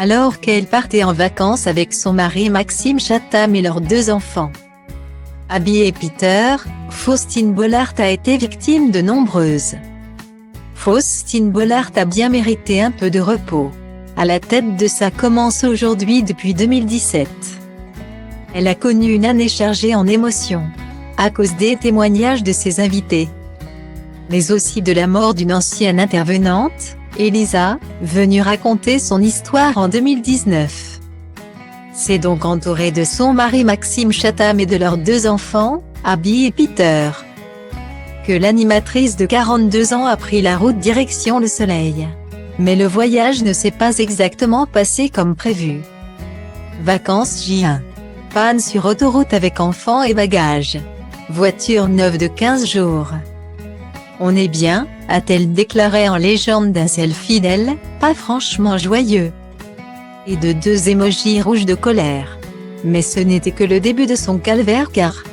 alors qu'elle partait en vacances avec son mari Maxime Chatham et leurs 2 enfants. Abby et Peter, Faustine Bollaert a été victime de nombreuses. Faustine Bollaert a bien mérité un peu de repos. À la tête de Ça commence aujourd'hui depuis 2017. Elle a connu une année chargée en émotions, à cause des témoignages de ses invités, mais aussi de la mort d'une ancienne intervenante, Elisa, venue raconter son histoire en 2019. C'est donc entourée de son mari Maxime Chatham et de leurs 2 enfants, Abby et Peter, que l'animatrice de 42 ans a pris la route direction le soleil. Mais le voyage ne s'est pas exactement passé comme prévu. Vacances J1. Panne sur autoroute avec enfants et bagages. Voiture neuve de 15 jours. On est bien, a-t-elle déclaré en légende d'un selfie d'elle, pas franchement joyeux, et de 2 émojis rouges de colère. Mais ce n'était que le début de son calvaire car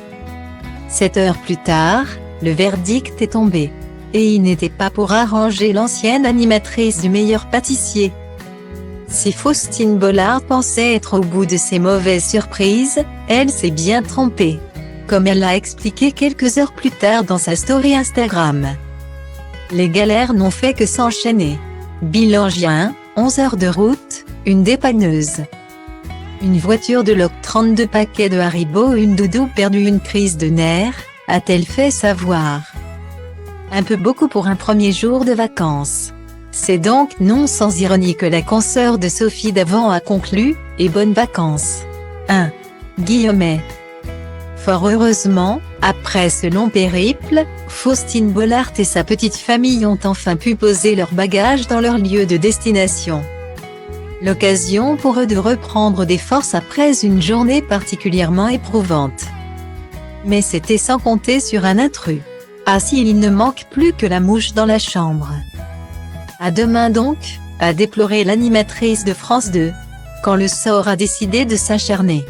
7 heures plus tard, le verdict est tombé. Et il n'était pas pour arranger l'ancienne animatrice du meilleur pâtissier. Si Faustine Bollaert pensait être au bout de ses mauvaises surprises, elle s'est bien trompée. Comme elle l'a expliqué quelques heures plus tard dans sa story Instagram. Les galères n'ont fait que s'enchaîner. Bilan J1, 11 heures de route, une dépanneuse, une voiture de loc, 32 paquets de Haribo, une doudou perdue, une crise de nerfs, a-t-elle fait savoir. Un peu beaucoup pour un premier jour de vacances. C'est donc non sans ironie que la consoeur de Sophie Davant a conclu « Et bonnes vacances ». 1. Guillemets. Fort heureusement, après ce long périple, Faustine Bollaert et sa petite famille ont enfin pu poser leurs bagages dans leur lieu de destination. L'occasion pour eux de reprendre des forces après une journée particulièrement éprouvante. Mais c'était sans compter sur un intrus. Ah si, il ne manque plus que la mouche dans la chambre. À demain donc, a déploré l'animatrice de France 2, quand le sort a décidé de s'acharner.